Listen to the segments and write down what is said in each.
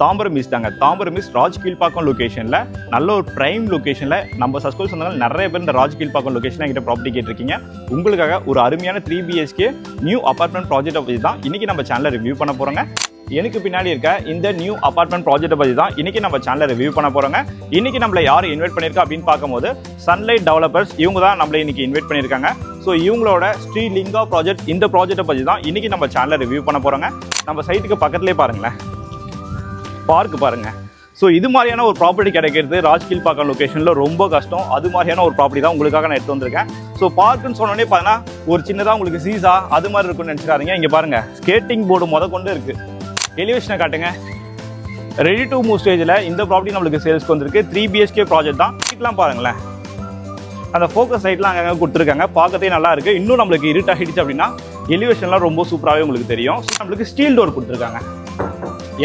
Tambaram miss தாங்க. Tambaram miss ராஜ்கீழ்பாக்கம் லொகேஷனில் நல்ல ஒரு பிரைம் லொகேஷனில் நம்ம சஸ்கோல் சொந்தங்கள் நிறைய பேர் இந்த ராஜ்கீழ்பாக்கம் லொகேஷனில் என்கிட்ட ப்ராப்பர்ட்டி கேட்டிருக்கீங்க. உங்களுக்காக ஒரு அருமையான 3 BHK நியூ அபார்ட்மெண்ட் ப்ராஜெக்ட்டை பற்றி தான் இன்றைக்கி நம்ம சேனலில் ரிவ்யூ பண்ண போகிறோங்க. எனக்கு பின்னாடி இருக்க இந்த நியூ அபார்ட்மெண்ட் ப்ராஜெக்ட்டை பற்றி தான் இன்றைக்கி நம்ம சேனலில் ரிவ்யூ பண்ண போகிறோங்க. இன்றைக்கி நம்மளை யார் இன்வைட் பண்ணியிருக்கா அப்படின்னு பார்க்கும்போது சன்லைட் டெவலப்பர்ஸ் இவங்க தான் நம்மளை இன்றைக்கி இன்வைட் பண்ணியிருக்காங்க. ஸோ இவங்களோட ஸ்ரீலிங்கா ப்ராஜெக்ட் இந்த ப்ராஜெக்ட்டை பற்றி தான் இன்றைக்கி நம்ம சேனலில் ரிவ்யூ பண்ண போகிறோங்க. நம்ம சைட்டுக்கு பக்கத்துலேயே பாருங்களேன், பார்க் பாருங்கள். ஸோ இது மாதிரியான ஒரு ப்ராப்பர்ட்டி கிடைக்கிறது ராஜ்கீழ்பாக்கம் லொகேஷனில் ரொம்ப கஷ்டம். அது மாதிரியான ஒரு ப்ராப்பர்ட்டி தான் உங்களுக்காக நான் எடுத்து வந்திருக்கேன். ஸோ பார்க்குன்னு சொன்னோடனே பார்த்தீங்கன்னா ஒரு சின்னதாக உங்களுக்கு சீசா அது மாதிரி இருக்குன்னு நினச்சிடாதீங்க. இங்கே பாருங்கள், ஸ்கேட்டிங் போர்டு கொண்டு இருக்குது. எலிவேஷனை காட்டுங்க. ரெடி டு மூவ் ஸ்டேஜில் இந்த ப்ராப்பர்ட்டி நம்மளுக்கு சேல்ஸ்க்கு வந்திருக்கு. 3 BHK ப்ராஜெக்ட் தான். சீட்லாம் பாருங்களேன், அந்த ஃபோக்கஸ் லைட்லாம் அங்கங்கே கொடுத்துருக்காங்க. பார்க்கறதே நல்லா இருக்குது. இன்னும் நம்மளுக்கு இருட்டாகிடுச்சு அப்படின்னா எலிவேஷன்லாம் ரொம்ப சூப்பராகவே உங்களுக்கு தெரியும். நம்மளுக்கு ஸ்டீல் டோர் கொடுத்துருக்காங்க.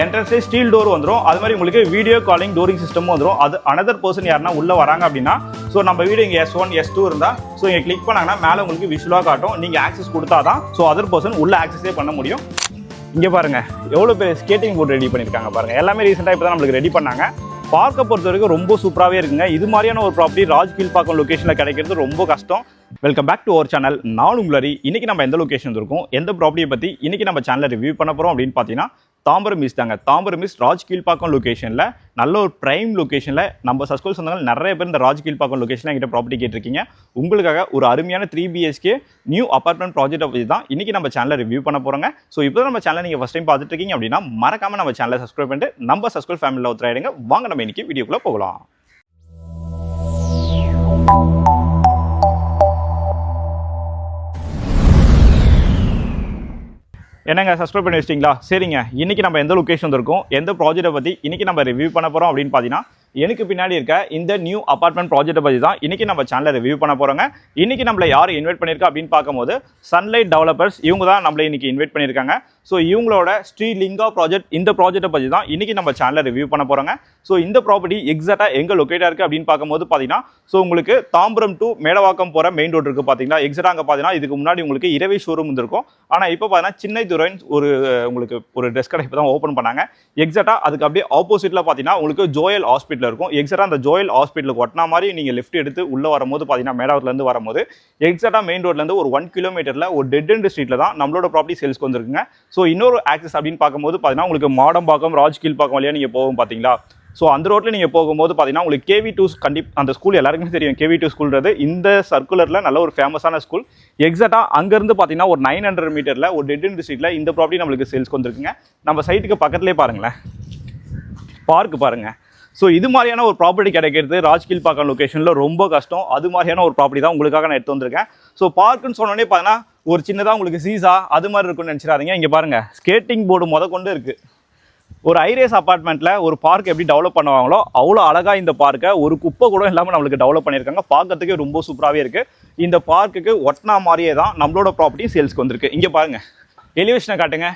என்ட்ரன்ஸே ஸ்டீல் டோர் வந்துடும். அது மாதிரி உங்களுக்கு வீடியோ காலிங் டோரிங் சிஸ்டமும் வந்துடும். அது அனதர் பர்சன் யாருன்னா உள்ளே வராங்க அப்படின்னா ஸோ நம்ம வீடியோ இங்கே S1 S2 இருந்தால் ஸோ இங்கே கிளிக் பண்ணாங்கன்னா மேலே உங்களுக்கு விஷுவலாக காட்டும். நீங்கள் ஆக்சஸ் கொடுத்தா தான் ஸோ அதர் பர்சன் உள்ள ஆக்சஸே பண்ண முடியும். இங்கே பாருங்கள் எவ்வளோ பேர் ஸ்கேட்டிங் போர்டு ரெடி பண்ணியிருக்காங்க பாருங்கள். எல்லாமே ரீசெண்டாக இப்போ தான் நம்மளுக்கு ரெடி பண்ணாங்க. பார்க்க பொறுத்த வரைக்கும் ரொம்ப சூப்பராகவே இருக்குங்க. இது மாதிரியான ஒரு ப்ராப்பர்ட்டி ராஜ்கீழ்பாக்கம் லொகேஷனில் கிடைக்கிறது ரொம்ப கஷ்டம். Welcome back to our channel. நான் உங்களரி. இன்றைக்கி நம்ம எந்த லொகேஷன் இருக்கோம், எந்த ப்ராப்பர்ட்டியை பற்றி இன்றைக்கி நம்ம சேனலில் ரிவ்யூ பண்ண போகிறோம் அப்படின்னு பார்த்தீங்கன்னா தாம்பரம் மிஸ் தாங்க. தாம்பரம் மிஸ் ராஜ்கீழ்பாக்கம் லொகேஷனில் நல்ல ஒரு பிரைம் லொகேஷனில் நம்ம சஸ்கோல் சொந்தங்கள் நிறைய பேர் இந்த ராஜ்கீழ்பாக்கம் லொகேஷனில் என்கிட்ட ப்ராப்பர்ட்டி கேட்டிருக்கீங்க. உங்களுக்காக ஒரு அருமையான 3 BHK நியூ அபார்ட்மெண்ட் ப்ராஜெக்ட்டை பற்றி தான் இன்றைக்கி நம்ம சேனலில் ரிவ்யூ பண்ண போகிறோங்க. ஸோ இப்போ நம்ம சேனல் நீங்கள் ஃபஸ்ட் டைம் பார்த்துட்டு இருக்கீங்க அப்படின்னா மறக்காமல் நம்ம சேனலை சப்ஸ்கிரைப் பண்ணிட்டு நம்ம சஸ்கோல் ஃபேமிலியில் ஒருத்தராயிடுங்க. வாங்க நம்ம இன்றைக்கி வீடியோக்குள்ளே போகலாம். என்னங்க சப்ஸ்கிரைப் பண்ணி வச்சிட்டிங்களா? சரிங்க, இன்றைக்கி நம்ம எந்த லொக்கேஷன் இருக்கோம், எந்த ப்ராஜெக்ட்டை பற்றி இன்றைக்கி நம்ம ரிவ்யூ பண்ண போகிறோம் அப்படின்னு பார்த்தீங்கன்னா எனக்கு பின்னாடி இருக்க இந்த நியூ அபார்ட்மெண்ட் ப்ராஜெக்ட்டை பற்றி தான் இன்றைக்கி நம்ம சேனலில் ரிவ்யூ பண்ண போகிறோங்க. இன்றைக்கி நம்மளை யார் இன்வைட் பண்ணியிருக்கா அப்படின்னு பார்க்கும்போது சன்லைட் டெவலப்பர்ஸ் இவங்க தான் நம்மளை இன்றைக்கி இன்வைட் பண்ணியிருக்காங்க. ஸோ இவங்களோட ஸ்ரீலிங்கா ப்ராஜெக்ட் இந்த ப்ராஜெக்ட்டை பற்றி தான் இன்றைக்கி நம்ம சேனலில் ரிவ்யூ பண்ண போகிறோங்க. ஸோ இந்த ப்ராப்பர்ட்டி எக்ஸாக்டாக எங்கே லொக்கேட்டாக இருக்குது அப்படின்னு பார்க்கும்போது பார்த்தீங்கன்னா ஸோ உங்களுக்கு தாம்பரம் டு மேடவாக்கம் போகிற மெயின் ரோடு இருக்குது பார்த்தீங்களா. எக்ஸாக்டாக அங்கே பார்த்தீங்கன்னா இதுக்கு முன்னாடி உங்களுக்கு இரவி ஷோரூம் இருந்திருக்கும். ஆனால் இப்போ பார்த்தீங்கன்னா சின்ன துறையின் உங்களுக்கு ஒரு ட்ரெஸ் கடை இப்போ தான் ஓப்பன் பண்ணாங்க. எக்ஸாக்டாக அதுக்கு அப்படியே ஆப்போசிட்டில் பார்த்தீங்கன்னா உங்களுக்கு ஜோயல் ஹாஸ்பிட்டல் இருக்கும். எக்ஸாக்டாக அந்த ஜோயல் ஹாஸ்பிட்டலுக்கு ஒட்டினா மாதிரி நீங்கள் லெஃப்ட் எடுத்து உள்ளே வரும்போது பார்த்தீங்கன்னா மேடாவத்துலேருந்து வரும்போது எக்ஸாக்டாக மெயின் ரோட்லேருந்து ஒரு 1 கிலோமீட்டரில் ஒரு டெட் எண்ட் ஸ்ட்ரீட்டில் தான் நம்மளோட ப்ராப்பர்ட்டி சேல்ஸ்க்கு வந்துருக்குங்க. ஸோ இன்னொரு ஆக்சஸ் அப்படின்னு பார்க்கும்போது பார்த்தீங்கன்னா உங்களுக்கு மாடம்பாக்கம் ராஜ்கீழ்பாக்கம் வழியாக நீங்கள் போகும் பார்த்தீங்களா. ஸோ அந்த ரோட்டில் நீங்கள் போகும்போது பார்த்தீங்கன்னா உங்களுக்கு KV2 அந்த ஸ்கூல் எல்லாருக்குமே தெரியும். KV2 ஸ்கூல்ன்றது இந்த சர்க்குலரில் நல்ல ஒரு ஃபேமஸான ஸ்கூல். எக்ஸாக்டாக அங்கேருந்து பார்த்தீங்கன்னா ஒரு 900 மீட்டரில் ஒரு டெட் எண்ட் ஸ்ட்ரீட்டில் இந்த ப்ராப்பர்ட்டி நம்மளுக்கு சேல்ஸ்க்கு வந்துருக்குங்க. நம்ம சைட்டுக்கு பக்கத்துலேயே பாருங்களேன், பார்க் பாருங்கள். ஸோ இது மாதிரியான ஒரு ப்ராப்பர்ட்டி கிடைக்கிறது ராஜ்கீழ்பாக்கம் லொகேஷனில் ரொம்ப கஷ்டம். அது மாதிரியான ஒரு ப்ராப்பர்ட்டி தான் உங்களுக்காக நான் எடுத்து வந்திருக்கேன். ஸோ பார்க்குன்னு சொன்னோடனே பார்த்தீங்கன்னா ஒரு சின்னதாக உங்களுக்கு சீசா அது மாதிரி இருக்குன்னு நினச்சிடாதீங்க. இங்கே பாருங்கள், ஸ்கேட்டிங் போர்டு கொண்டு இருக்குது. ஒரு ஐரேஸ் அப்பார்ட்மெண்ட்டில் ஒரு பார்க் எப்படி டெவலப் பண்ணுவாங்களோ அவ்வளோ அழகாக இந்த பார்க்கை ஒரு குப்பை கூட இல்லாமல் நம்மளுக்கு டெவலப் பண்ணியிருக்காங்க. பார்க்கறதுக்கு ரொம்ப சூப்பராகவே இருக்குது. இந்த பார்க்குக்கு ஒட்டினா மாதிரியே தான் நம்மளோட ப்ராப்பர்ட்டி சேல்ஸ்க்கு வந்திருக்கு. இங்கே பாருங்கள், எலிவேஷனை காட்டுங்க.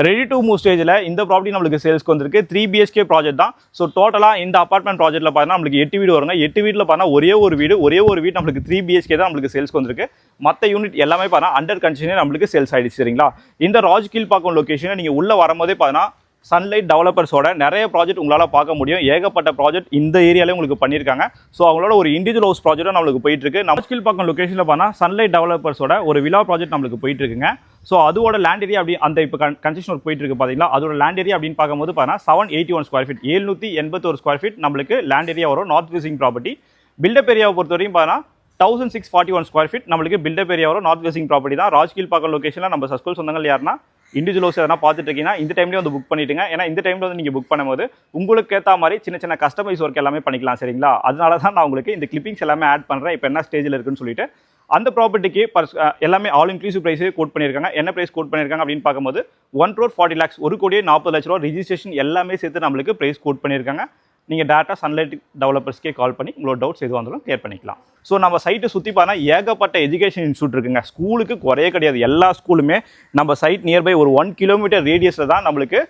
ரெடி டு மூவ் ஸ்டேஜில் இந்த ப்ராப்பர்ட்டி நம்மளுக்கு சேல்ஸ்க்கு வந்திருக்கு. 3 BHK ப்ராஜெக்ட் தான். ஸோ டோட்டலாக இந்த அபார்ட்மெண்ட் ப்ராஜெக்ட்டில் பார்த்தீங்கன்னா நம்மளுக்கு 8 வீடு வருங்க. 8 வீட்டில் பார்த்தீங்கன்னா ஒரே ஒரு வீடு நம்மளுக்கு 3 BHK தான் நம்மளுக்கு சேல்ஸ்க்கு வந்திருக்கு. மற்ற யூனிட் எல்லாமே பார்த்தீங்கன்னா அண்டர் கன்ஸ்ட்ரக்ஷனே நம்மளுக்கு சேல்ஸ் ஆகிடுச்சு. சரிங்களா, இந்த ராஜ்கீழ்பாக்கம் லொகேஷனை நீங்கள் உள்ளே வரும்போதே பார்த்தீங்கன்னா சன்லைட் டெவலப்பர்ஸோட நிறைய ப்ராஜெக்ட் உங்களால் பார்க்க முடியும். ஏகப்பட்ட ப்ராஜெக்ட் இந்த ஏரியாலே உங்களுக்கு பண்ணியிருக்காங்க. ஸோ அவங்களோட ஒரு இண்டிவிஜுவல் ஹவுஸ் ப்ராஜெக்டும் நம்மளுக்கு போயிட்டு இருக்கு. ராஜ்கீழ்பாக்கம் லொகேஷனில் பார்த்தா சன்லைட் டெவலப்பர்ஸோட ஒரு விழா ப்ராஜெக்ட் நம்மளுக்கு போயிட்டு இருக்குங்க. ஸோ அதோட லேண்ட் ஏரியா அப்படி அந்த இப்போ கன்ஸ்ட்ரக்ஷன் ஒர்க் போயிட்டு இருக்கு பார்த்தீங்களா. அதோட லேண்ட் ஏரியா அப்படின்னு பார்க்கும்போது பார்த்தீங்கன்னா 781 ஸ்கொயர் ஃபீட் 781 ஸ்கொயர் ஃபீட் நம்மளுக்கு லேண்ட் ஏரியா வரும். North facing property. பில்டப் ஏரியாவை பொறுத்த வரைக்கும் பார்த்தீங்கன்னா 1641 ஸ்கொயர் ஃபீட் நம்மளுக்கு பில்டப் ஏரியா வரும். நார்த் ஃபேசிங் ப்ராப்பர்ட்டி தான். ராஜ்கீழ்பாக்கம் லொகேஷனில் நம்ம சஸ்கோல் சொந்தங்கள் யாருன்னா இண்டிவிஜுவல் ஹவுஸ் எதனா பார்த்துட்டு இருக்கீங்கன்னா இந்த டைம்லேயே வந்து புக் பண்ணிட்டுங்க. ஏன்னா இந்த டைமில் வந்து நீங்கள் புக் பண்ணும்போது உங்களுக்கு ஏற்ற மாதிரி சின்ன கஸ்டமைஸ் ஒர்க் எல்லாமே பண்ணிக்கலாம். சரிங்களா, அதனால தான் நான் உங்களுக்கு இந்த கிளிப்பிங்ஸ் எல்லாமே ஆட் பண்ணுறேன். இப்போ என்ன ஸ்டேஜில் இருக்குன்னு சொல்லிட்டு அந்த ப்ராப்பர்ட்டிக்கு எல்லாமே ஆல் இன்க்ளூசிவ் ப்ரைஸே கோட் பண்ணியிருக்காங்க. என்ன ப்ரைஸ் கோட் பண்ணியிருக்காங்க அப்படின்னு பார்க்கும்போது 1,40 lakhs 1,40 லட்ச ரூபா ரிஜிஸ்ட்ரேஷன் எல்லாமே சேர்த்து நம்மளுக்கு ப்ரைஸ் கோட் பண்ணியிருக்காங்க. நீங்கள் டேரெக்டாக சன்லைட் டெவலப்பர்ஸ்க்கே கால் பண்ணி உங்களோட டவுட்ஸ் எதுவாக இருந்தாலும் கிளியர் பண்ணிக்கலாம். ஸோ நம்ம சைட்டை சுற்றி பார்த்தா ஏகப்பட்ட எஜுகேஷன் இன்ஸ்டியூட் இருக்குங்க. ஸ்கூலுக்கு குறையே கிடையாது. எல்லா ஸ்கூலுமே நம்ம சைட் நியர்பை ஒரு 1 கிலோமீட்டர் ரேடியஸில் தான் நம்மளுக்கு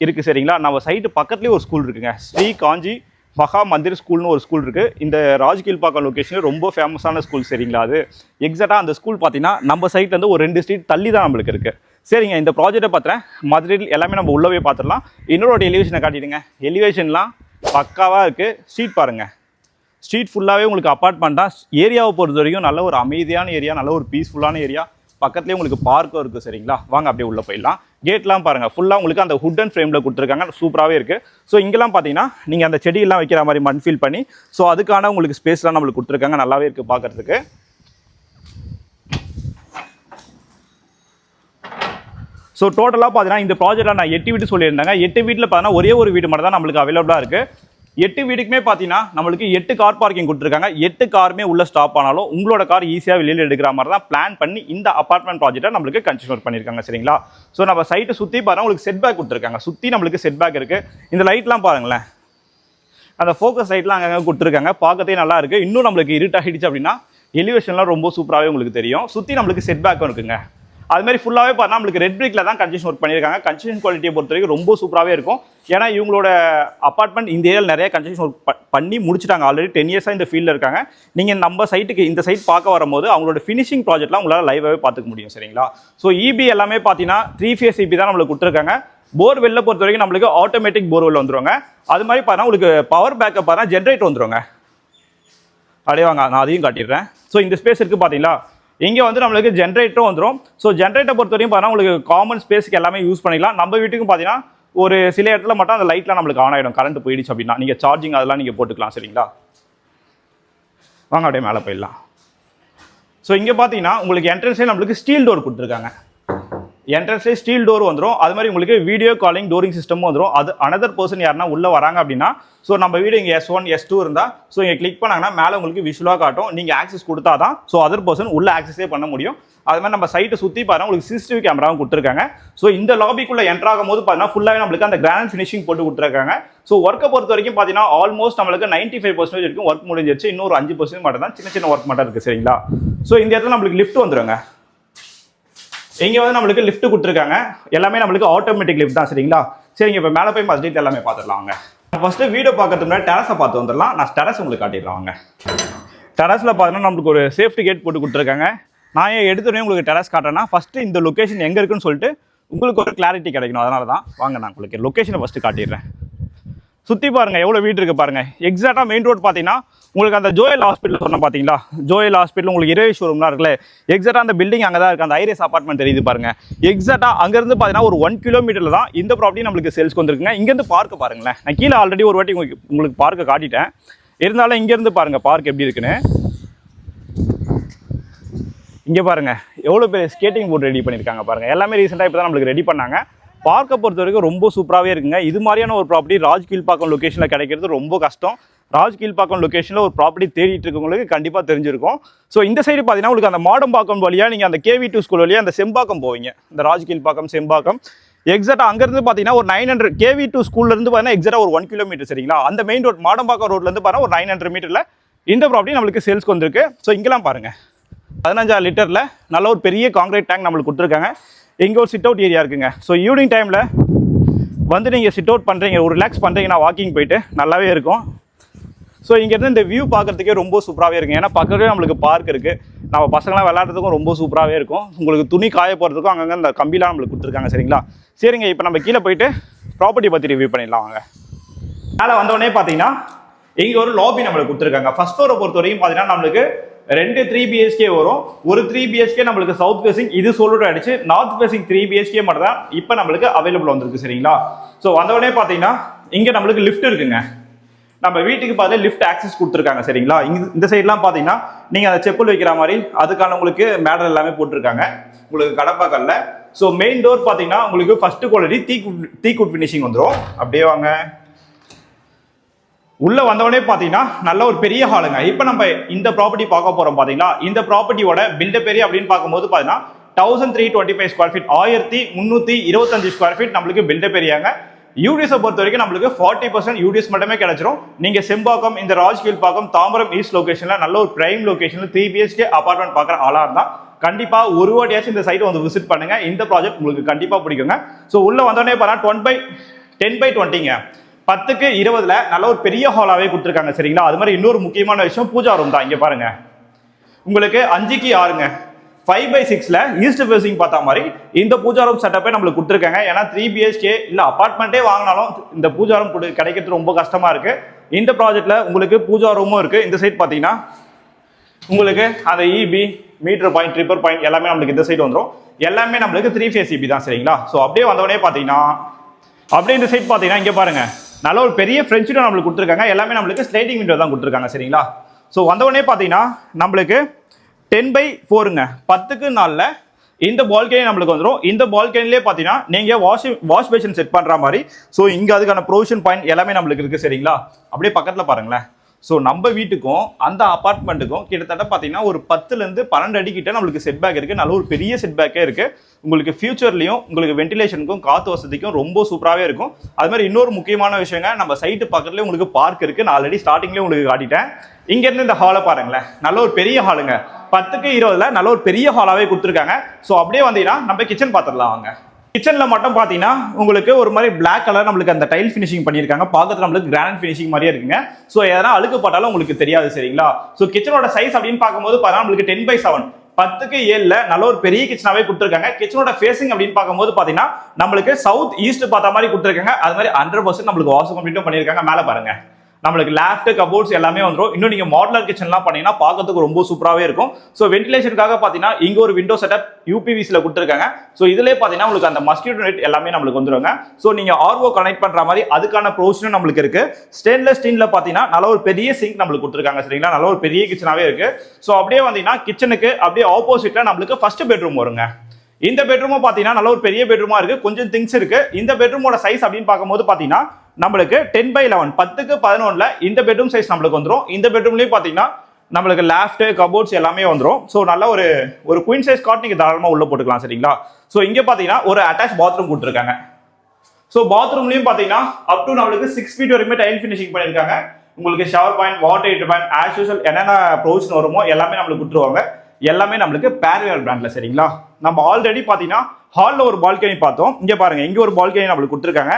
இருக்குது. சரிங்களா, நம்ம சைட்டு பக்கத்துலேயே ஒரு ஸ்கூல் இருக்குங்க. ஸ்ரீ காஞ்சி மகா மந்திர் ஸ்கூல்னு ஒரு ஸ்கூல் இருக்குது. இந்த ராஜ்கீழ்பாக்கம் லொகேஷனில் ரொம்ப ஃபேமஸான ஸ்கூல். சரிங்களா, அது எக்ஸாக்டாக அந்த ஸ்கூல் பார்த்தீங்கன்னா நம்ம சைட்லேருந்து ஒரு 2 ஸ்ட்ரீட் தள்ளி தான் நம்மளுக்கு இருக்குது. சரிங்க, இந்த ப்ராஜெக்ட்டை பார்த்துறேன் மதுரையில் எல்லாமே நம்ம உள்ளவே பார்த்துடலாம். இன்னொரு எலிவேஷனை காட்டிடுங்க. எலிவேஷன்லாம் பக்காவாக இருக்குது. ஸ்ட்ரீட் பாருங்கள், ஸ்ட்ரீட் ஃபுல்லாகவே உங்களுக்கு அப்பார்ட்மெண்ட் தான். ஏரியாவை பொறுத்த வரைக்கும் நல்ல ஒரு அமைதியான ஏரியா, நல்ல ஒரு பீஸ்ஃபுல்லான ஏரியா. பக்கத்துலேயே உங்களுக்கு பார்க்கும் இருக்குது. சரிங்களா, வாங்க அப்படியே உள்ளே போயிடலாம். கேட்லாம் பாருங்கள், ஃபுல்லாக உங்களுக்கு அந்த வுட்டன் ஃப்ரேமில் கொடுத்துருக்காங்க, சூப்பராகவே இருக்குது. ஸோ இங்கெல்லாம் பார்த்தீங்கன்னா நீங்கள் அந்த செடியெல்லாம் வைக்கிற மாதிரி மண் ஃபில் பண்ணி, ஸோ அதுக்கான உங்களுக்கு ஸ்பேஸ்லாம் நம்மளுக்கு கொடுத்துருக்காங்க, நல்லாவே இருக்குது பார்க்குறதுக்கு. ஸோ டோட்டலாக பார்த்தீங்கன்னா இந்த ப்ராஜெக்ட்டில் நான் 8 வீடு சொல்லியிருந்தாங்க. 8 வீட்டில் பார்த்தீங்கன்னா ஒரே ஒரு வீடு மட்டும் தான் நம்மளுக்கு அவைலபிளாக இருக்குது. 8 வீடுக்குமே பார்த்தீங்கன்னா நம்மளுக்கு 8 கார் பார்க்கிங் கொடுத்துருக்காங்க. 8 காருமே உள்ள ஸ்டாப் ஆனாலும் உங்களோட கார் ஈஸியாக வெளியில் எடுக்கிற மாதிரி தான் பிளான் பண்ணி இந்த அப்பார்ட்மெண்ட் ப்ராஜெக்ட்டை நம்மளுக்கு கன்சிடர் பண்ணியிருக்காங்க. சரிங்களா, ஸோ நம்ம சைட்டை சுற்றி பாருங்கள், உங்களுக்கு செட் பேக் கொடுத்துருக்காங்க. சுற்றி நம்மளுக்கு செட் பேக் இருக்குது. இந்த லைட்லாம் பாருங்களேன், அந்த ஃபோக்கஸ் லைட்லாம் அங்கங்கே கொடுத்துருக்காங்க, பார்க்கறதே நல்லா இருக்குது. இன்னும் நம்மளுக்கு இருட்டாகிடுச்சு அப்படின்னா எலிவேஷன்லாம் ரொம்ப சூப்பராகவே உங்களுக்கு தெரியும். சுற்றி நம்மளுக்கு செட் பேக்கும் இருக்குங்க. அதுமாதிரி ஃபுல்லாகவே பார்த்தா நம்மளுக்கு ரெட் பிரிக்கில் தான் கன்ஸ்ட்ரக்ஷன் ஒர்க் பண்ணியிருக்காங்க. கன்ஸ்ட்ரக்ஷன் குவாலிட்டியை பொறுத்த வரைக்கும் ரொம்ப சூப்பராகவே இருக்கும். ஏன்னா இவங்களோட அப்பார்ட்மெண்ட் இந்த ஏரியாவில் நிறைய கன்ஸ்ட்ரக்ஷன் ஒர்க் பண்ணி முடிச்சிட்டாங்க. ஆல்ரெடி 10 இயர்ஸாக இந்த ஃபீல்டில் இருக்காங்க. நீங்கள் நம்ம சைட்டுக்கு இந்த சைட் பார்க்க வரும்போது அவங்களோட ஃபினிஷிங் ப்ராஜெக்ட்லாம் உங்களால் லைவாகவே பார்த்துக்க முடியும். சரிங்களா, ஸோ இபி எல்லாமே பார்த்தீங்கன்னா 3 phase இபி தான் நம்மளுக்கு கொடுத்துருக்காங்க. போர்வெல்ல பொறுத்த வரைக்கும் நம்மளுக்கு ஆட்டோமேட்டிக் போர்வெல் வந்துருவாங்க. அது மாதிரி பார்த்தா உங்களுக்கு பவர் பேக்கப் பார்த்தா ஜென்ரேட்டர் வந்துருவாங்க. அப்படியே வாங்க, நான் அதையும் காட்டிடுறேன். ஸோ இந்த ஸ்பேஸ் இருக்குது பார்த்தீங்களா, இங்கே வந்து நம்மளுக்கு ஜென்ரேட்டரும் வந்துடும். ஸோ ஜென்ரேட்டர் பொறுத்த வரைக்கும் பார்த்தா உங்களுக்கு காமன் ஸ்பேஸுக்கு எல்லாமே யூஸ் பண்ணிக்கலாம். நம்ம வீட்டுக்கும் பார்த்தீங்கன்னா ஒரு சில இடத்துல மட்டும் அந்த லைட்லாம் நம்மளுக்கு ஆன் ஆகிடும், கரண்ட் போயிடுச்சு அப்படின்னா நீங்கள் சார்ஜிங் அதெல்லாம் நீங்கள் போட்டுக்கலாம். சரிங்களா, வாங்க அப்படியே மேலே போயிடலாம். ஸோ இங்கே பார்த்தீங்கன்னா உங்களுக்கு என்ட்ரன்ஸ்லேயே நம்மளுக்கு ஸ்டீல் டோர் கொடுத்துருக்காங்க. என்ட்ரன்ஸ்லேயே ஸ்டீல் டோர் வந்துடும். அது மாதிரி உங்களுக்கு வீடியோ காலிங் டோரிங் சிஸ்டமும் வந்துடும். அது அனதர் பர்சன் யாருன்னா உள்ளே வராங்க அப்படின்னா, ஸோ நம்ம வீடு இங்கே S1 S2 இருந்தால் ஸோ இங்கே கிளிக் பண்ணாங்கன்னா மேலே உங்களுக்கு விஷுவலாக காட்டும். நீங்கள் ஆக்சஸ் கொடுத்தா தான் ஸோ அதர் பர்சன் உள்ள ஆக்சஸே பண்ண முடியும். அது மாதிரி நம்ம சைட்டை சுற்றி பாருங்கள், உங்களுக்கு CCTV கேமராவும் கொடுத்துருக்காங்க. ஸோ இந்த லாபிக்குள்ளே என்ட்ரு ஆகும் போது பார்த்தீங்கன்னா ஃபுல்லாகவே நம்மளுக்கு அந்த கிராண்ட் ஃபினிஷிங் போட்டு கொடுத்துருக்காங்க. ஸோ ஒர்க்கை பொறுத்த வரைக்கும் பார்த்தீங்கன்னா ஆல்மோஸ்ட் நம்மளுக்கு 95% இருக்கும் ஒர்க் முடிஞ்சிருச்சு. இன்னொரு 5% மட்டும் தான் சின்ன சின்ன ஒர்க் மட்டும் இருக்குது. சரிங்களா, ஸோ இந்த இடத்துல நம்மளுக்கு லிஃப்ட் வந்துடுங்க. இங்கே வந்து நம்மளுக்கு லிஃப்ட் கொடுத்துருக்காங்க. எல்லாமே நம்மளுக்கு ஆட்டோமேட்டிக் லிஃப்ட் தான். சரிங்களா, சரிங்க, இப்போ மேலே போய் மஸ்ஜித் எல்லாமே பார்த்துடலாங்க. ஃபஸ்ட்டு வீடியோ பார்க்கறதுக்கு முன்னாடி டெரஸை பார்த்து வந்துடலாம். நான் டெரஸ் உங்களுக்கு காட்டிடுறாங்க. டெரஸில் பார்த்தீங்கன்னா நம்மளுக்கு ஒரு சேஃப்டி கேட் போட்டு கொடுத்துருக்காங்க. நான் ஏன் எடுத்துனே உங்களுக்கு டெரஸ் காட்டுறேன்னா ஃபஸ்ட்டு இந்த லொக்கேஷன் எங்கே இருக்குன்னு சொல்லிட்டு உங்களுக்கு ஒரு கிளாரிட்டி கிடைக்கணும். அதனால தான் வாங்க நான் உங்களுக்கு லொக்கேஷனை ஃபஸ்ட்டு காட்டிடுறேன். சுற்றி பாருங்கள் எவ்வளோ வீடு இருக்குது பாருங்கள். எக்ஸாக்டாக மெயின் ரோடு பார்த்தீங்கன்னா உங்களுக்கு அந்த ஜோயல் ஹாஸ்பிட்டல் சொன்ன பார்த்தீங்களா, ஜோயல் ஹாஸ்பிட்டல் உங்களுக்கு இரவே ஷோரூம்லாம் இருக்குல்ல, எக்ஸாக்டாக அந்த பில்டிங் அங்கே தான் இருக்குது. அந்த ஐரேஸ் அப்பார்ட்மெண்ட் தெரியுது பாருங்கள். எக்ஸாக்டாக அங்கேருந்து பார்த்தீங்கன்னா ஒரு 1 கிலோமீட்டரில் தான் இந்த ப்ராப்பர்ட்டி நம்மளுக்கு சேல்ஸ்க்கு வந்துருக்குங்க. இங்கேருந்து பார்க்க பாருங்களேன். நான் கீழே ஆல்ரெடி ஒரு வாட்டி உங்களுக்கு பார்க்க காட்டிட்டேன். இருந்தாலும் இங்கேருந்து பாருங்கள் பார்க் எப்படி இருக்குன்னு. இங்கே பாருங்கள் எவ்வளோ பேர் ஸ்கேட்டிங் போர்டு ரெடி பண்ணியிருக்காங்க பாருங்கள். எல்லாமே ரீசெண்டாக இப்போ தான் நம்மளுக்கு ரெடி பண்ணாங்க. பார்க்கை பொறுத்த வரைக்கும் ரொம்ப சூப்பராகவே இருக்குங்க. இது மாதிரியான ஒரு ப்ராப்பர்ட்டி ராஜ்கீழ்பாக்கம் லொக்கேஷனில் கிடைக்கிறது ரொம்ப கஷ்டம். ராஜ்கீழ்பாக்கம் லொக்கேஷனில் ஒரு ப்ராப்பர்ட்டி தேடிட்டு இருக்கவங்களுக்கு கண்டிப்பாக தெரிஞ்சிருக்கும். ஸோ இந்த சைடு பார்த்தீங்கன்னா உங்களுக்கு அந்த மாடம்பாக்கம் வழியாக நீங்கள் அந்த KV2 ஸ்கூல் வழியாக அந்த செம்பாக்கம் போவீங்க. இந்த ராஜ்கீழ்பாக்கம் செம்பாக்கம் எக்ஸாக்டாக அங்கேருந்து பார்த்தீங்கன்னா ஒரு 900 KV2 ஸ்கூல்லேருந்து பார்த்தீங்கன்னா எக்ஸாக்டாக ஒரு 1 கிலோமீட்டர். சரிங்களா, அந்த மெயின் ரோட் மாடம்பாக்கம் ரோட்லேருந்து பார்த்தீங்கன்னா ஒரு 900 மீட்டரில் இந்த ப்ராப்பர்ட்டி நம்மளுக்கு சேல்ஸ்க்கு வந்திருக்கு. ஸோ இங்கெல்லாம் பாருங்கள் 15 லிட்டரில் நல்ல ஒரு பெரிய காங்கிரீட் டேங்க் நம்மளுக்கு கொடுத்துருக்காங்க. இங்கே ஒரு சிட் அவுட் ஏரியா இருக்குங்க. ஸோ ஈவினிங் டைமில் வந்து நீங்கள் சிட் அவுட் பண்ணுறீங்க, ஒரு ரிலாக்ஸ் பண்ணுறீங்கன்னா வாக்கிங் போயிட்டு நல்லாவே இருக்கும். ஸோ இங்கேருந்து இந்த வியூ பார்க்குறதுக்கே ரொம்ப சூப்பராகவே இருக்கும். ஏன்னா பக்கத்துலேயே நம்மளுக்கு பார்க் இருக்குது. நம்ம பசங்களாம் விளையாடுறதுக்கும் ரொம்ப சூப்பராகவே இருக்கும். உங்களுக்கு துணி காய போகிறதுக்கும் அங்கங்கே இந்த கம்பிலாம் நம்மளுக்கு கொடுத்துருக்காங்க. சரிங்களா, சரிங்க, இப்போ நம்ம கீழே போயிட்டு ப்ராப்பர்ட்டி பற்றி ரிவ்யூ பண்ணிடலாம் வாங்க. மேலே வந்தோடனே பார்த்தீங்கன்னா இங்கே ஒரு லாபி நம்மளுக்கு கொடுத்துருக்காங்க. ஃபர்ஸ்ட் ஃப்ளோரை பொறுத்த வரைக்கும் பார்த்தீங்கன்னா நம்மளுக்கு 2 3 BHK வரும். ஒரு 3 BHK நம்மளுக்கு சவுத் ஃபேசிங், இது சோல்டர் அடிச்சு நார்த் ஃபேசிங் 3 BHK மட்டும் தான் இப்போ நம்மளுக்கு அவைலபிள் வந்திருக்கு. சரிங்களா, ஸோ வந்தவொடனே பார்த்தீங்கன்னா இங்கே நம்மளுக்கு லிஃப்ட் இருக்குங்க. நம்ம வீட்டுக்கு பார்த்தா லிஃப்ட் ஆக்சஸ் கொடுத்துருக்காங்க. சரிங்களா, இந்த சைட்லாம் பார்த்தீங்கன்னா நீங்கள் அந்த செப்பல் வைக்கிற மாதிரி அதுக்கான உங்களுக்கு மேடல் எல்லாமே போட்டிருக்காங்க உங்களுக்கு கடப்பாக்கல்ல. ஸோ மெயின் டோர் பார்த்தீங்கன்னா உங்களுக்கு ஃபர்ஸ்ட் குவாலிட்டி டீக்வுட் ஃபினிஷிங் வந்துடும். அப்படியே வாங்க, உள்ள வந்தவொடனே பார்த்தீங்கன்னா நல்ல ஒரு பெரிய ஹாலுங்க. இப்போ நம்ம இந்த ப்ராப்பர்ட்டி பார்க்க போகிறோம். பார்த்தீங்கன்னா இந்த ப்ராப்பர்ட்டியோட பில்டப் ஏரியா அப்படின்னு பார்க்கும்போது பார்த்தீங்கன்னா 1325 ஸ்கொயர் ஃபீட், 1325 ஸ்கொயர் ஃபீட் நம்மளுக்கு பில்டப் ஏரியாங்க. யூடிஎஸை பொறுத்த வரைக்கும் நம்மளுக்கு 40% யூடிஎஸ் மட்டுமே கிடைச்சிரும். நீங்கள் செம்பாக்கம், இந்த ராஜ்கீழ்பாக்கம், தாம்பரம் ஈஸ்ட் லொகேஷனில் நல்ல ஒரு பிரைம் லொகேஷனில் 3 BHK அபார்ட்மெண்ட் பார்க்குற ஆளாக இருந்தால் கண்டிப்பாக ஒரு வாட்டியாச்சும் இந்த சைட்டை வந்து விசிட் பண்ணுங்க. இந்த ப்ராஜெக்ட் உங்களுக்கு கண்டிப்பாக பிடிக்குங்க. ஸோ உள்ள வந்தோடனே பார்த்தா 10x20ங்க, 10x20ல நல்ல ஒரு பெரிய ஹாலாவே கொடுத்துருக்காங்க. சரிங்களா, அது மாதிரி இன்னொரு முக்கியமான விஷயம் பூஜா ரூம் தான். இங்கே பாருங்க உங்களுக்கு 5x6ங்க, 5/6ல ஈஸ்ட் ஃபேசிங் பார்த்த மாதிரி இந்த பூஜா ரூம் செட்டப்பே நம்மளுக்கு கொடுத்துருக்காங்க. ஏன்னா 3 BHK இல்ல அபார்ட்மெண்ட்டே வாங்கினாலும் இந்த பூஜா ரூம் கிடைக்கிறது ரொம்ப கஷ்டமா இருக்கு. இந்த ப்ராஜெக்ட்ல உங்களுக்கு பூஜா ரூமும் இருக்கு. இந்த சைட் பாத்தீங்கன்னா உங்களுக்கு அந்த EB metre point tripper point எல்லாமே நம்மளுக்கு இந்த சைடு வந்துடும். எல்லாமே நம்மளுக்கு 3 phase இபி தான் சரிங்களா. ஸோ அப்படியே வந்தவொடனே பார்த்தீங்கன்னா அப்படியே இந்த சைட் பார்த்தீங்கன்னா இங்கே பாருங்க நல்ல ஒரு பெரிய ஃப்ரெஞ்ச் விண்டோ நம்மளுக்கு கொடுத்துருக்காங்க. எல்லாமே நம்மளுக்கு ஸ்லைடிங் விண்டோ தான் கொடுத்துருக்காங்க சரிங்களா. ஸோ வந்தவொடனே பார்த்தீங்கன்னா நம்மளுக்கு 10/4ங்க 10க்கு 4ல இந்த பால்கனி நம்மளுக்கு வந்துடும். இந்த பால்கனிலே பார்த்தீங்கன்னா நீங்கள் வாஷ் பேஷன் செட் பண்ணுற மாதிரி ஸோ இங்கே அதுக்கான ப்ரொவிஷன் பாயிண்ட் எல்லாமே நம்மளுக்கு இருக்குது சரிங்களா. அப்படியே பக்கத்தில் பாருங்களேன். ஸோ நம்ம வீட்டுக்கும் அந்த அப்பார்ட்மெண்ட்டுக்கும் கிட்டத்தட்ட பார்த்தீங்கன்னா ஒரு 10லேருந்து 12 அடி கிட்ட நம்மளுக்கு செட் பேக் இருக்குது. நல்ல ஒரு பெரிய செட் பேக்கே இருக்குது. உங்களுக்கு ஃபியூச்சர்லையும் உங்களுக்கு வென்டிலேஷனுக்கும் காற்று வசதிக்கும் ரொம்ப சூப்பராகவே இருக்கும். அது மாதிரி இன்னொரு முக்கியமான விஷயங்க நம்ம சைட்டு பக்கத்துலேயே உங்களுக்கு பார்க் இருக்குது. நான் ஆல்ரெடி ஸ்டார்டிங்லேயே உங்களுக்கு காட்டிட்டேன். இங்கேருந்து இந்த ஹாலை பாருங்களேன். நல்ல ஒரு பெரிய ஹாலுங்க 10க்கு 20ல நல்ல ஒரு பெரிய ஹாலாகவே கொடுத்துருக்காங்க. ஸோ அப்படியே வந்தீங்கன்னா நம்ம கிச்சன் பார்த்துடலாம் வாங்க. கிச்சன்ல மட்டும் பாத்தீங்கன்னா உங்களுக்கு ஒரு மாதிரி பிளாக் கலர் நம்மளுக்கு அந்த டைல் ஃபினிஷிங் பண்ணியிருக்காங்க. பார்க்கறது நம்மளுக்கு கிரானைட் ஃபினிஷிங் மாதிரியே இருக்குங்க. ஸோ எதனா அழுக்கு பட்டாலும் உங்களுக்கு தெரியாது சரிங்களா. ஸோ கிச்சனோட சைஸ் அப்படின்னு பார்க்கும்போது பார்த்தா நம்மளுக்கு 10/7 10க்கு 7ல நல்ல ஒரு பெரிய கிச்சனாவே கொடுத்துருக்காங்க. கிச்சனோட ஃபேசிங் அப்படின்னு பார்க்கும்போது பாத்தீங்கன்னா நம்மளுக்கு சவுத் ஈஸ்ட் பார்த்த மாதிரி கொடுத்துருக்காங்க. அது மாதிரி 100% நம்மளுக்கு வாஷ் கம்ப்ளீட்டும் பண்ணியிருக்காங்க. மேலே பாருங்க நம்மளுக்கு லேஃப்ட் கபோர்ட்ஸ் எல்லாமே வந்துடும். இன்னும் நீங்க மாடுலர் கிச்சன்லாம் பண்ணீங்கன்னா பார்க்கறதுக்கு ரொம்ப சூப்பராகவே இருக்கும். ஸோ வென்டிலேஷனுக்காக பார்த்தீங்கன்னா இங்க ஒரு விண்டோ செட்டப் யூபிவிசியில் கொடுத்துருக்காங்க. ஸோ இதுலேயே பார்த்தீங்கன்னா உங்களுக்கு அந்த மஸ்கிட்டோ நெட் எல்லாமே நம்மளுக்கு வந்துருங்க. ஸோ நீங்க ஆர்ஓ கனெக்ட் பண்ற மாதிரி அதுக்கான ப்ரொவிஷனும் நம்மளுக்கு இருக்கு. ஸ்டெயின்லெஸ் ஸ்டீல்ல பார்த்தீங்கன்னா நல்ல ஒரு பெரிய சிங்க் நம்மளுக்கு கொடுத்துருக்காங்க சரிங்களா. நல்ல ஒரு பெரிய கிச்சனாவே இருக்கு. ஸோ அப்படியே வந்தீங்கன்னா கிச்சனுக்கு அப்படியே ஆப்போசிட்ல நம்மளுக்கு ஃபர்ஸ்ட் பெட்ரூம் வருங்க. இந்த பெட்ரூமும் பார்த்தீங்கன்னா நல்ல ஒரு பெரிய பெட்ரூமா இருக்கு. கொஞ்சம் திங்ஸ் இருக்கு. இந்த பெட்ரூமோட சைஸ் அப்படின்னு பார்க்கும்போது பார்த்தீங்கன்னா நம்மளுக்கு 10/11 10க்கு 11ல இந்த பெட்ரூம் சைஸ் நம்மளுக்கு வந்துடும். இந்த பெட்ரூம்லயும் பார்த்தீங்கன்னா நம்மளுக்கு லேஃப்ட் கபோர்ட்ஸ் எல்லாமே வந்துடும். ஸோ நல்ல ஒரு குயின் சைஸ் காட் நீங்க தாராளமாக உள்ள போட்டுக்கலாம் சரிங்களா. ஸோ இங்கே பார்த்தீங்கன்னா ஒரு அட்டாச் பாத்ரூம் கொடுத்துருக்காங்க. ஸோ பாத்ரூம்லயும் பார்த்தீங்கன்னா அப் டு நம்மளுக்கு 6 feet வரைக்கும் டைல் ஃபினிஷிங் பண்ணியிருக்காங்க. உங்களுக்கு shower point water heater point as usual என்னென்ன ப்ரொவிஷன் வருமோ எல்லாமே நம்மளுக்கு கொடுத்துருவாங்க. எல்லாமே நம்மளுக்கு பேரியர் பிராண்ட்ல சரிங்களா. நம்ம ஆல்ரெடி பார்த்தீங்கன்னா ஹாலில் ஒரு பால்கனி பார்த்தோம். இங்கே பாருங்க இங்கே ஒரு பால்கனி நம்மளுக்கு கொடுத்துருக்காங்க.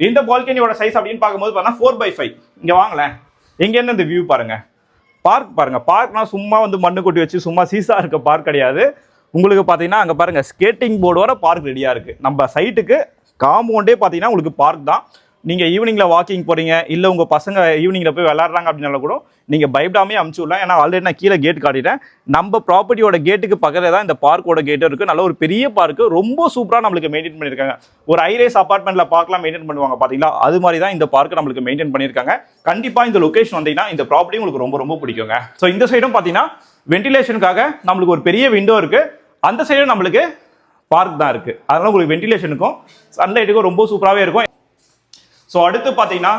இந்த பால்கனியோட சைஸ் அப்படின்னு பார்க்கும்போது பார்த்தா 4/5. இங்க வாங்கல இங்க என்ன இந்த வியூ பாருங்க. பார்க் பாருங்க. பார்க்னா சும்மா வந்து மண்ணு கொட்டி வச்சு சும்மா சீசா இருக்க பார்க் கிடையாது. உங்களுக்கு பார்த்தீங்கன்னா அங்கே பாருங்க ஸ்கேட்டிங் போர்டோட பார்க் ரெடியா இருக்கு. நம்ம சைட்டுக்கு காம்பவுண்டே பார்த்தீங்கன்னா உங்களுக்கு பார்க் தான். நீங்கள் ஈவினிங்கில் வாக்கிங் போகிறீங்க இல்லை உங்கள் பசங்க ஈவினிங்கில் போய் விளாட்றாங்க அப்படின்னால கூட நீங்கள் பயப்படாமே அமுச்சு விடலாம். ஏன்னா ஆல்ரெடி நான் கீழே கேட் காட்டிட்டேன். நம்ம ப்ராப்பர்ட்டியோட கேட்டுக்கு பக்கத்தில் தான் இந்த பார்க்கோட கேட்டும் இருக்குது. நல்ல ஒரு பெரிய பார்க்கு ரொம்ப சூப்பராக நம்மளுக்கு மெயின்டைன் பண்ணியிருக்காங்க. ஒரு ஹைரேஸ் அப்பார்ட்மெண்ட்டில் பார்க்கலாம் மெயின்டைன் பண்ணுவாங்க பார்த்தீங்களா, அது மாதிரி தான் இந்த பார்க்கு நம்மளுக்கு மெயின்டைன் பண்ணியிருக்காங்க. கண்டிப்பாக இந்த லொக்கேஷன் வந்தீங்கன்னா இந்த ப்ராப்பர்ட்டி உங்களுக்கு ரொம்ப ரொம்ப பிடிக்குங்க. ஸோ இந்த சைடும் பார்த்தீங்கன்னா வென்டிலேஷனுக்காக நம்மளுக்கு ஒரு பெரிய விண்டோ இருக்குது. அந்த சைடும் நம்மளுக்கு பார்க் தான் இருக்குது. அதனால உங்களுக்கு வென்டிலேஷனுக்கும் சன்லைட்டுக்கும் ரொம்ப சூப்பராகவே இருக்கும். ஸோ அடுத்து பார்த்தீங்கன்னா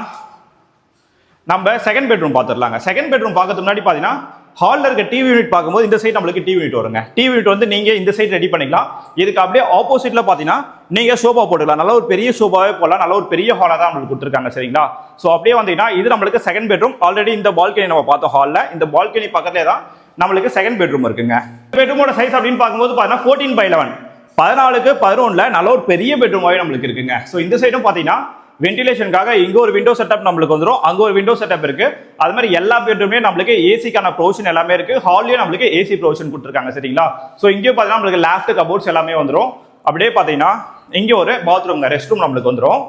நம்ம செகண்ட் பெட்ரூம் பார்த்துடலாங்க. செகண்ட் பெட்ரூம் பார்க்கறதுக்கு முன்னாடி பார்த்தீங்கன்னா ஹாலில் இருக்க டிவி யூனிட் பார்க்கும்போது இந்த சைட் நம்மளுக்கு டிவி யூனிட் வருங்க. டிவி யூனிட் வந்து நீங்கள் இந்த சைட் ரெடி பண்ணிக்கலாம். இதுக்கு அப்படியே ஆப்போசிட்டில் பார்த்தீங்கன்னா நீங்கள் சோஃபா போட்டுக்கலாம். நல்ல ஒரு பெரிய சோஃபாவே போடலாம். நல்ல ஒரு பெரிய ஹாலாக தான் நம்மளுக்கு கொடுத்துருக்காங்க சரிங்களா. ஸோ அப்படியே வந்தீங்கன்னா இது நம்மளுக்கு செகண்ட் பெட்ரூம். ஆல்ரெடி இந்த பால்கனி நம்ம பார்த்தோம் ஹாலில். இந்த பால்கனி பக்கத்துலேயே தான் நம்மளுக்கு செகண்ட் பெட்ரூம் இருக்குங்க. பெட்ரூமோட சைஸ் அப்படின்னு பார்க்கும்போது பார்த்தீங்கன்னா 14/11 14க்கு 11ல நல்ல ஒரு பெரிய பெட்ரூமாகவே நம்மளுக்கு இருக்குங்க. ஸோ இந்த சைடும் பார்த்தீங்கன்னா வென்டிலேஷனுக்காக இங்க ஒரு விண்டோ செட்டப் நம்மளுக்கு வந்துடும். அங்க ஒரு விண்டோ செட்டப் இருக்கு. அது மாதிரி எல்லா பெட்ரூம்லயே நம்மளுக்கு ஏசிக்கான ப்ரொவிஷன் எல்லாமே இருக்கு. ஹால்லயும் நம்மளுக்கு ஏசி ப்ரொவிஷன் கொடுத்துருக்காங்க சரிங்களா. ஸோ இங்கே பார்த்தீங்கன்னா நம்மளுக்கு லேஃப்ட் கபோர்ட்ஸ் எல்லாமே வந்துடும். அப்படியே பார்த்தீங்கன்னா இங்க ஒரு பாத்ரூம் ரெஸ்ட் ரூம் நம்மளுக்கு வந்துடும்.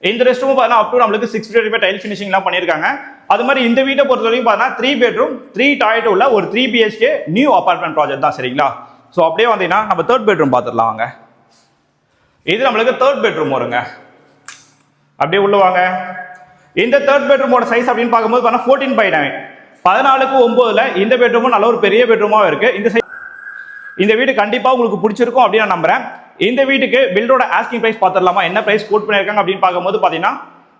இந்த ரெஸ்ட் ரூம் பார்த்தீங்கன்னா அப் டு நம்மளுக்கு 6 feet வரைக்கும் டைல் ஃபினிஷிங்லாம் பண்ணியிருக்காங்க. அது மாதிரி இந்த வீட்டை பொறுத்த வரைக்கும் பார்த்தீங்கன்னா 3 bedroom 3 toilet உள்ள ஒரு 3 BHK நியூ அபார்ட்மெண்ட் ப்ராஜெக்ட் தான் சரிங்களா. ஸோ அப்படியே வந்தீங்கன்னா நம்ம தேர்ட் பெட்ரூம் பார்த்துடலாம் வாங்க. இது நம்மளுக்கு தேர்ட் பெட்ரூம் வருங்க. அப்படியே உள்ள வாங்க. இந்த தேர்ட் பெட்ரூமோட சைஸ் அப்படின்னு பார்க்கும்போது 14/9 14க்கு 9ல இந்த பெட்ரூமும் நல்ல ஒரு பெரிய பெட்ரூமாக இருக்கு. இந்த வீடு கண்டிப்பாக உங்களுக்கு பிடிச்சிருக்கும் அப்படின்னு நான் நம்புறேன். இந்த வீட்டுக்கு பில்டரோட ஆஸ்கிங் பிரைஸ் பார்த்துடலாமா, என்ன பிரைஸ் கோட் பண்ணியிருக்காங்க அப்படின்னு பார்க்கும்போது பார்த்தீங்கன்னா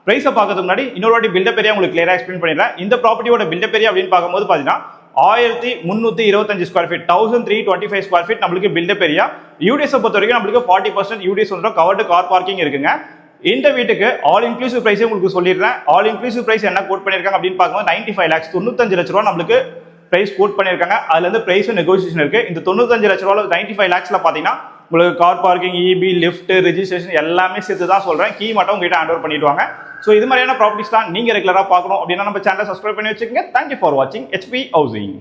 பிரைஸை பார்க்கறதுக்கு முன்னாடி இன்னொரு வாட்டி பில்டப் ஏரியா உங்களுக்கு கிளியராக எக்ஸ்பிளைன் பண்ணிடுறேன். இந்த ப்ராப்பர்ட்டியோட பில்டப் ஏரியா அப்படின்னு பார்க்கும்போது பார்த்தீங்கன்னா 1325 ஸ்கொயர் ஃபீட் 1325 ஸ்கொயர் ஃபீட் நம்மளுக்கு பில்டப் ஏரியா. யூடிஎஸ் பொறுத்த வரைக்கும் நம்மளுக்கு 40% யூடிஎஸ் வந்துடும். கவர்டு கார் பார்க்கிங் இருக்குங்க. இந்த வீட்டுக்கு ஆல் இன்க்ளூசிவ் பிரைஸே உங்களுக்கு சொல்லிடுறேன். ஆல் இன்க்ளூசிவ் பிரைஸ் என்ன கோட் பண்ணியிருக்காங்க அப்படின்னு பார்க்கும்போது 95 lakhs 95 லட்ச ரூபா நம்மளுக்கு பிரைஸ் கோட் பண்ணியிருக்காங்க. அதுல இருந்து பிரைஸும் நெகோசியேஷன் இருக்கு. இந்த 95 லட்ச ரூபாய் 95 lakhsல பார்த்தீங்கன்னா உங்களுக்கு car parking, EB, lift, registration எல்லாமே சேர்த்து தான் சொல்றேன். கீ மட்டும் உங்ககிட்ட ஹேண்ட் ஓவர் பண்ணிடுவாங்க. ஸோ இது மாதிரியான ப்ராப்பர்ட்டிஸ் தான் நீங்க ரெகுலராக பார்க்கணும் அப்படின்னா நம்ம சேனலை சப்ஸ்கிரைப் பண்ணி வச்சுக்கோங்க. தேங்க்யூ ஃபார் வாட்சிங் HP Housing.